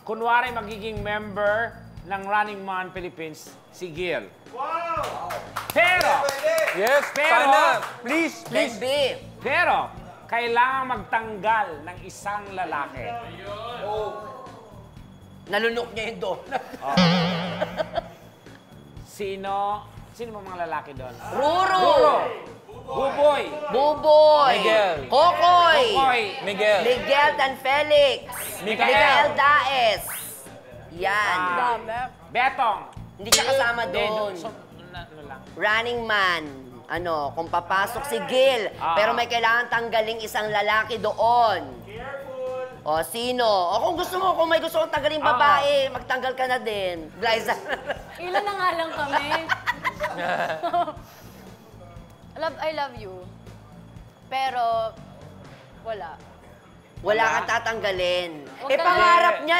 kunwari magiging member ng Running Man Philippines si Gil. Wow! Pero, Yes, sana. Please, please. Baby. pero, kailangan magtanggal ng isang lalaki. Nalunok niya yung donut. Sino ba mga lalaki doon? Ruro. Buboy. Buboy. Miguel. Kokoy. Kokoy. Miguel. Miguel Tan Felix. Miguel. Daes. Yan. Betong. Hindi siya kasama doon. Ano lang. Running Man. Ano, kung papasok si Gil, pero may kailangan tanggaling isang lalaki doon. Careful! O, sino? O, kung gusto mo, kung may gusto kong tanggaling babae, magtanggal ka na din. Glyza. Ilan na nga lang kami. I love you. Pero, wala. Wala kang tatanggalin. Huwag Eh, ka pangarap niya